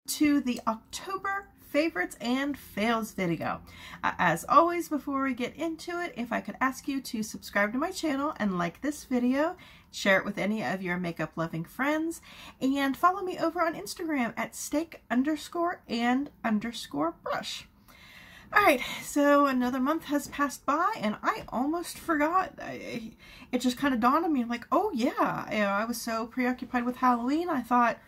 To the October favorites and fails video. As always, before we get into it, if I could ask you to subscribe to my channel and like this video, share it with any of your makeup loving friends, and follow me over on Instagram at steak_and_brush. Alright, so another month has passed by and I almost forgot. It just kind of dawned on me, I'm like, oh yeah, I was so preoccupied with Halloween, I thought,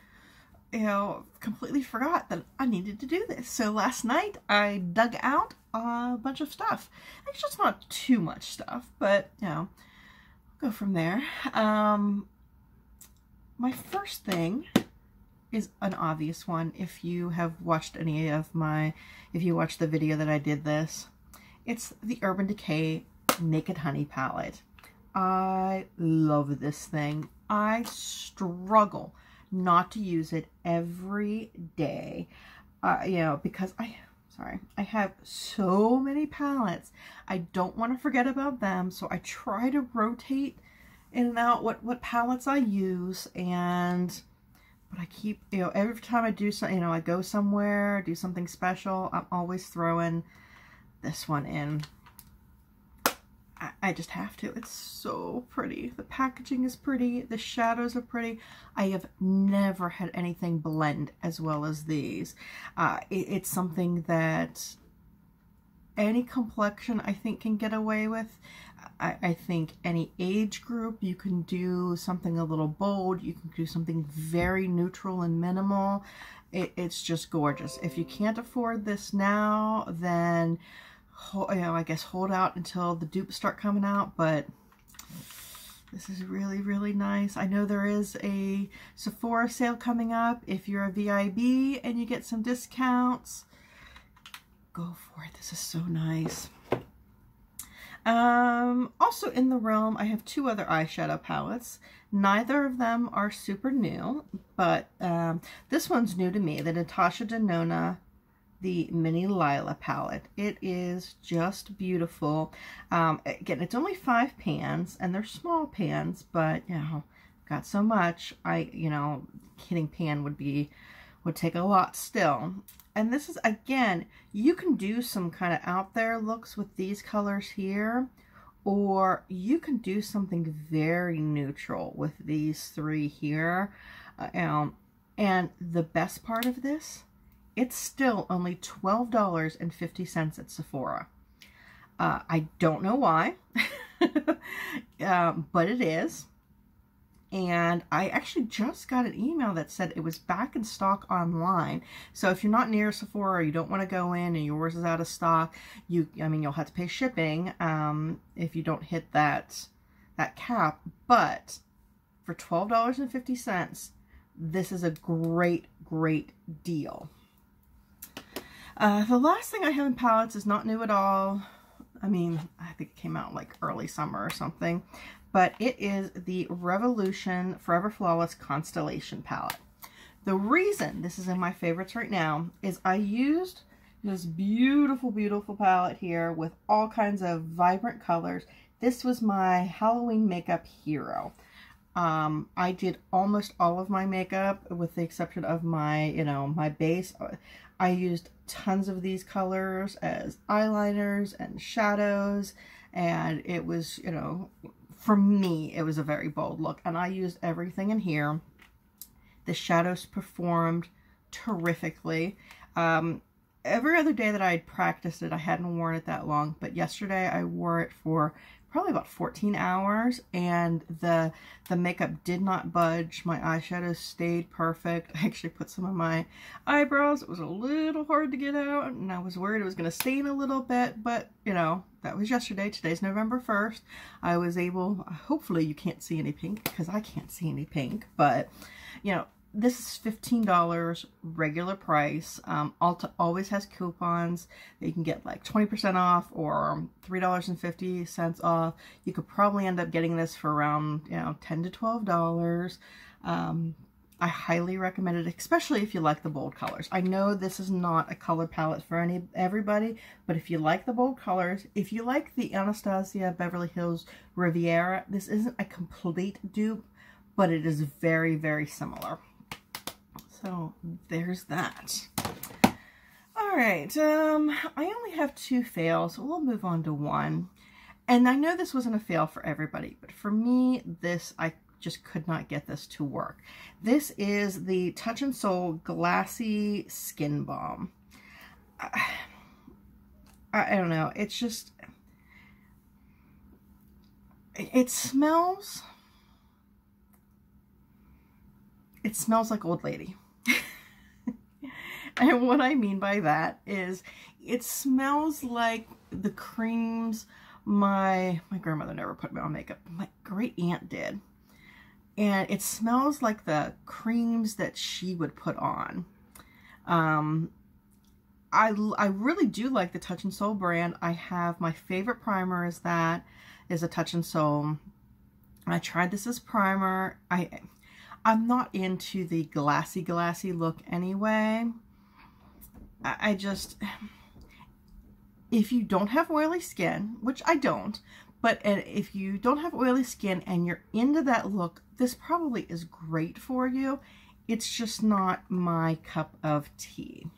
completely forgot that I needed to do this. So last night I dug out a bunch of stuff. It's just not too much stuff, but go from there. My first thing is an obvious one. If you have watched if you watched the video that I did this, it's the Urban Decay Naked Honey palette. I love this thing. I struggle not to use it every day, because I have so many palettes. I don't want to forget about them, so I try to rotate in and out what palettes I use. But I keep, every time I do something, I go somewhere, do something special, I'm always throwing this one in. I just have to. It's so pretty. The packaging is pretty. The shadows are pretty. I have never had anything blend as well as these. It's something that any complexion, I think, can get away with. I think any age group, you can do something a little bold. You can do something very neutral and minimal. It's just gorgeous. If you can't afford this now, then I guess hold out until the dupes start coming out, but this is really, really nice. I know there is a Sephora sale coming up. If you're a VIB and you get some discounts, go for it. This is so nice. Also in the realm, I have two other eyeshadow palettes. Neither of them are super new, but this one's new to me, the Natasha To Nona, the mini Lila palette. It is just beautiful. Again, it's only 5 pans, and they're small pans, but got so much. Hitting pan would take a lot still. And this is, again, you can do some kind of out there looks with these colors here, or you can do something very neutral with these three here. And the best part of this, it's still only $12.50 at Sephora. I don't know why, but it is. And I actually just got an email that said it was back in stock online. So if you're not near Sephora, or you don't want to go in and yours is out of stock, you'll have to pay shipping if you don't hit that cap. But for $12.50, this is a great, great deal. The last thing I have in palettes is not new at all. I think it came out like early summer or something. But it is the Revolution Forever Flawless Constellation palette. The reason this is in my favorites right now is I used this beautiful, beautiful palette here with all kinds of vibrant colors. This was my Halloween makeup hero. I did almost all of my makeup with the exception of my, my base. I used tons of these colors as eyeliners and shadows, and it was, for me, it was a very bold look, and I used everything in here. The shadows performed terrifically. Every other day that I had practiced it, I hadn't worn it that long, but yesterday I wore it for probably about 14 hours, and the makeup did not budge. My eyeshadow stayed perfect. I actually put some of my eyebrows. It was a little hard to get out, and I was worried it was going to stain a little bit, but, that was yesterday. Today's November 1st. I was able, hopefully you can't see any pink, because I can't see any pink, but, this is $15 regular price. Ulta always has coupons that you can get like 20% off or $3.50 off. You could probably end up getting this for around, $10 to $12. I highly recommend it, especially if you like the bold colors. I know this is not a color palette for everybody, but if you like the bold colors, if you like the Anastasia Beverly Hills Riviera, this isn't a complete dupe, but it is very, very similar. So there's that. All right, I only have 2 fails, so we'll move on to 1. And I know this wasn't a fail for everybody, but for me, I just could not get this to work. This is the Touch in Sol Glassy Skin Balm. I don't know, it's just, it smells like old lady. And what I mean by that is it smells like the creams my grandmother never put me on makeup. My great aunt did. And it smells like the creams that she would put on. I really do like the Touch in Sol brand. I have my favorite primer is a Touch in Sol. I tried this as primer. I'm not into the glassy look anyway. I just, if you don't have oily skin, which I don't, but if you don't have oily skin and you're into that look, this probably is great for you. It's just not my cup of tea.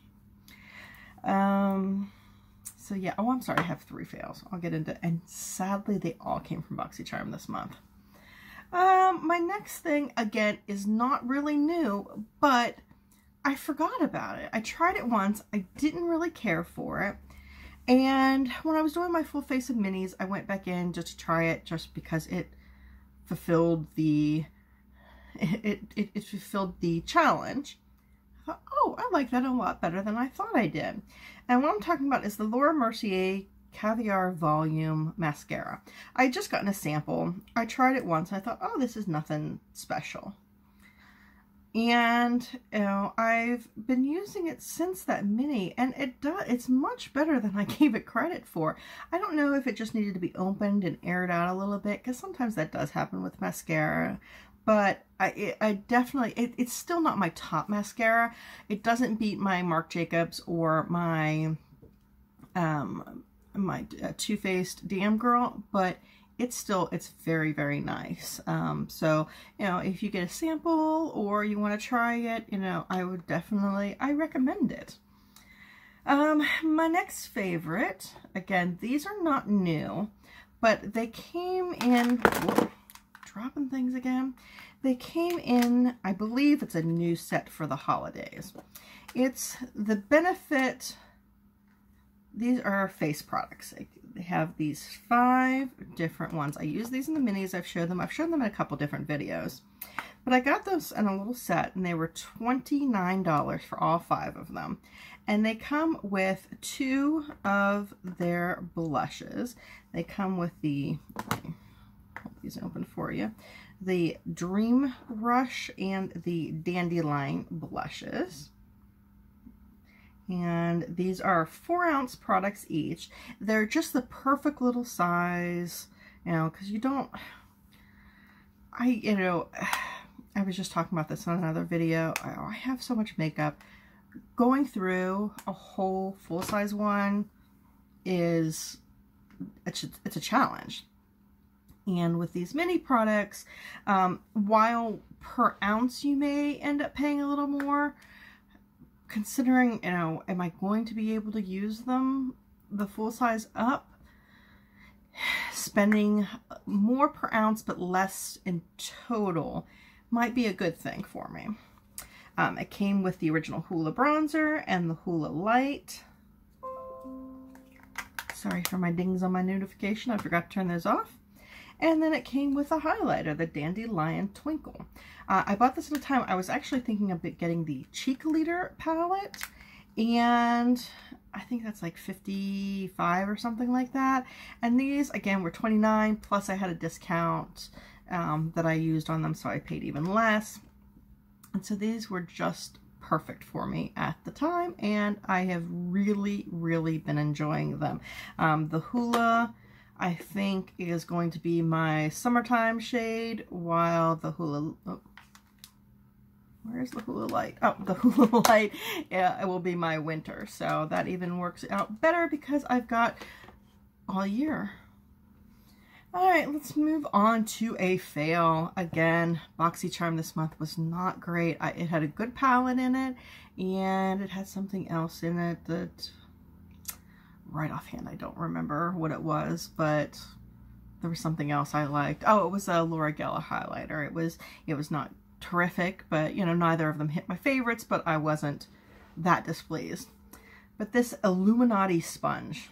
So yeah, oh, I'm sorry, I have 3 fails. I'll get into, and sadly they all came from Boxycharm this month. My next thing, again, is not really new, but I forgot about it. I tried it once. I didn't really care for it. And when I was doing my full face of minis, I went back in just to try it just because it fulfilled the, it fulfilled the challenge. I thought, oh, I like that a lot better than I thought I did. And what I'm talking about is the Laura Mercier Caviar Volume Mascara. I had just gotten a sample. I tried it once. I thought, oh, this is nothing special. And, you know, I've been using it since that mini, and it's much better than I gave it credit for. I don't know if it just needed to be opened and aired out a little bit, because sometimes that does happen with mascara. But I definitely, it's still not my top mascara. It doesn't beat my Marc Jacobs or my Too Faced Damn Girl, but it's very, very nice. So, you know, if you get a sample or you want to try it, you know, I recommend it. My next favorite, again, these are not new, but they came in, whoa, dropping things again. They came in, I believe it's a new set for the holidays. It's the Benefit, these are face products. They have these 5 different ones. I use these in the minis. I've shown them in a couple different videos. But I got those in a little set, and they were $29 for all 5 of them. And they come with 2 of their blushes. They come with the, let me hold these open for you, the Dream Rush and the Dandelion blushes. And these are 4-ounce products each. They're just the perfect little size, you know, because you don't, I was just talking about this on another video. I have so much makeup. Going through a whole full-size one it's a challenge. And with these mini products, while per ounce you may end up paying a little more, considering, you know, am I going to be able to use them the full size up? Spending more per ounce but less in total might be a good thing for me. It came with the original Hoola bronzer and the Hoola light. Sorry for my dings on my notification. I forgot to turn those off. And then it came with a highlighter, the Dandelion Twinkle. I bought this at a time I was actually thinking of getting the Cheek Leader palette, and I think that's like $55 or something like that. And these, again, were $29, plus I had a discount that I used on them, so I paid even less. And so these were just perfect for me at the time, and I have really, really been enjoying them. The Hoola, I think, is going to be my summertime shade, while the Hoola, oh, where's the Hoola light? Oh, the Hoola light, yeah, it will be my winter. So that even works out better because I've got all year. All right, let's move on to a fail. Again, Boxycharm this month was not great. It had a good palette in it, and it had something else in it that, right offhand, I don't remember what it was, but there was something else I liked. Oh, it was a Laura Geller highlighter. It was not terrific, but, you know, neither of them hit my favorites, but I wasn't that displeased. But this Illuminati sponge,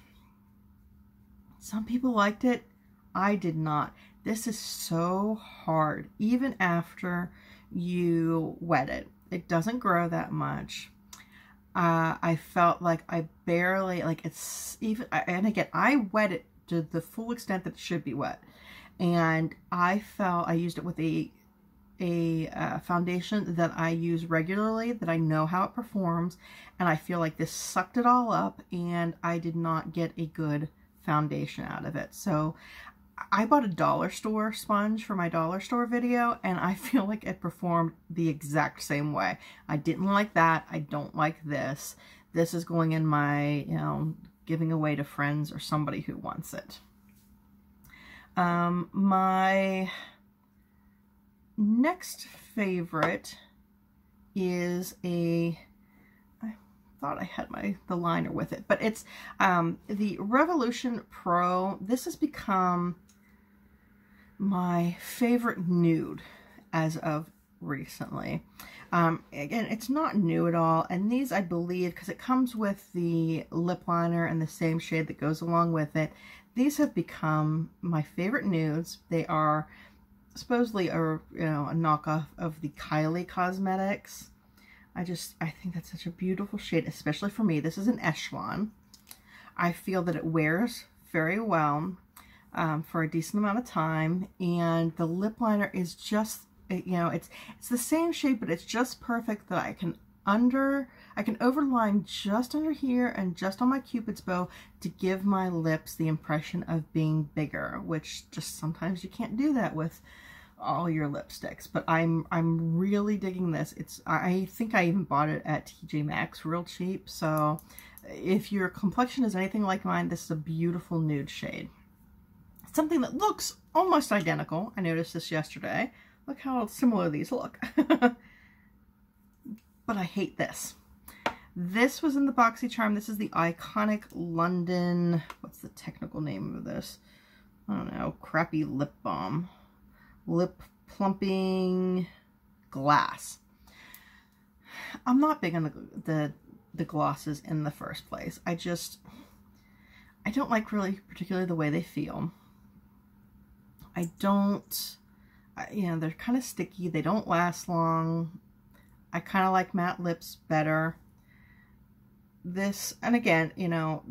some people liked it. I did not. This is so hard, even after you wet it. It doesn't grow that much. I felt like I barely, like it's even, and again, I wet it to the full extent that it should be wet. And I used it with a foundation that I use regularly, that I know how it performs, and I feel like this sucked it all up, and I did not get a good foundation out of it. So I bought a dollar store sponge for my dollar store video, and I feel like it performed the exact same way. I didn't like that. I don't like this. This is going in my, you know, giving away to friends or somebody who wants it. My next favorite is I thought I had the liner with it, but it's the Revolution Pro. This has become my favorite nude as of recently. Again, it's not new at all, and these, I believe, because it comes with the lip liner and the same shade that goes along with it, these have become my favorite nudes. They are supposedly a knockoff of the Kylie Cosmetics. I think that's such a beautiful shade, especially for me. This is an Echelon. I feel that it wears very well for a decent amount of time, and the lip liner is just, you know, it's the same shade, but it's just perfect that I can overline just under here and just on my Cupid's bow to give my lips the impression of being bigger, which just sometimes you can't do that with all your lipsticks. But I'm really digging this. I think I even bought it at TJ Maxx real cheap. So if your complexion is anything like mine, this is a beautiful nude shade. Something that looks almost identical. I noticed this yesterday. Look how similar these look. But I hate this. This was in the Boxycharm. This is the Iconic London, what's the technical name of this? I don't know, crappy lip balm. Lip plumping glass. I'm not big on the glosses in the first place. I don't like really particularly the way they feel. You know, they're kind of sticky. They don't last long. I kind of like matte lips better. This, and again, you know,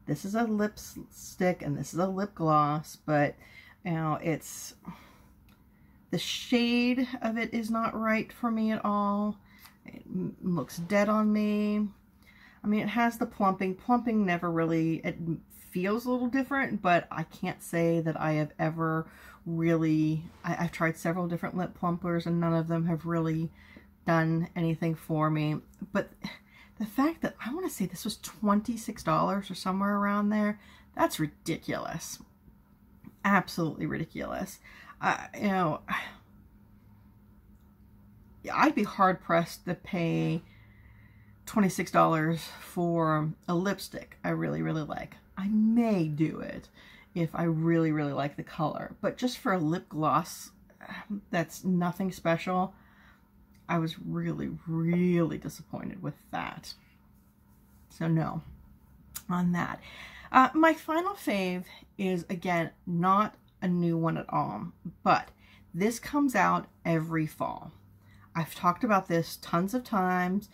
this is a lipstick and this is a lip gloss, but, you know, the shade of it is not right for me at all. It looks dead on me. I mean, it has the plumping. Plumping never really, it feels a little different, but I can't say that I have ever really, I've tried several different lip plumpers and none of them have really done anything for me. But the fact that, I want to say this was $26 or somewhere around there, that's ridiculous. Absolutely ridiculous. You know, I'd be hard pressed to pay $26 for a lipstick I really, really like. I may do it if I really, really like the color, but just for a lip gloss that's nothing special, I was really, really disappointed with that. So no, on that. My final fave is, again, not a new one at all, but this comes out every fall. I've talked about this tons of times,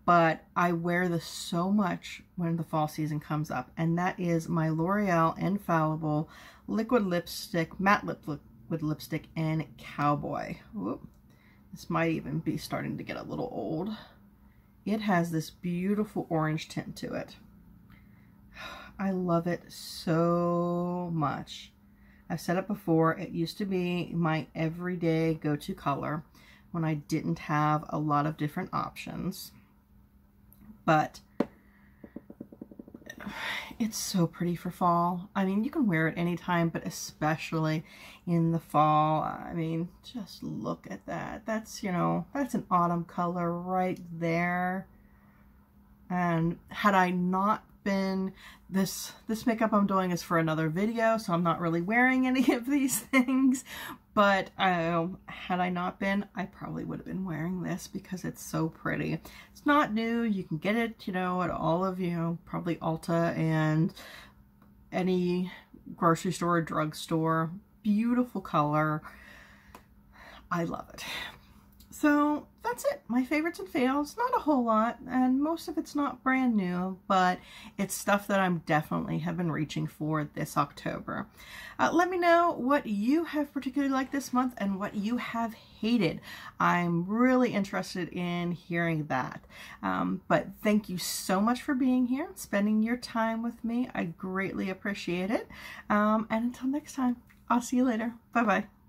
but I wear this so much when the fall season comes up, and that is my L'Oreal Infallible Liquid Lipstick, Matte Liquid Lipstick in Cowboy. Whoop. This might even be starting to get a little old. It has this beautiful orange tint to it. I love it so much. I've said it before, it used to be my everyday go-to color when I didn't have a lot of different options. But it's so pretty for fall. I mean, you can wear it anytime, but especially in the fall. I mean, just look at that. That's, you know, that's an autumn color right there. And had I not been, this makeup I'm doing is for another video, so I'm not really wearing any of these things, but had I not been, I probably would have been wearing this because it's so pretty. It's not new. You can get it, you know, at all of, you know, probably Ulta and any grocery store or drugstore. Beautiful color. I love it. So that's it. My favorites and fails. Not a whole lot, and most of it's not brand new, but it's stuff that I'm definitely have been reaching for this October. Let me know what you have particularly liked this month and what you have hated. I'm really interested in hearing that. But thank you so much for being here and spending your time with me. I greatly appreciate it. And until next time, I'll see you later. Bye-bye.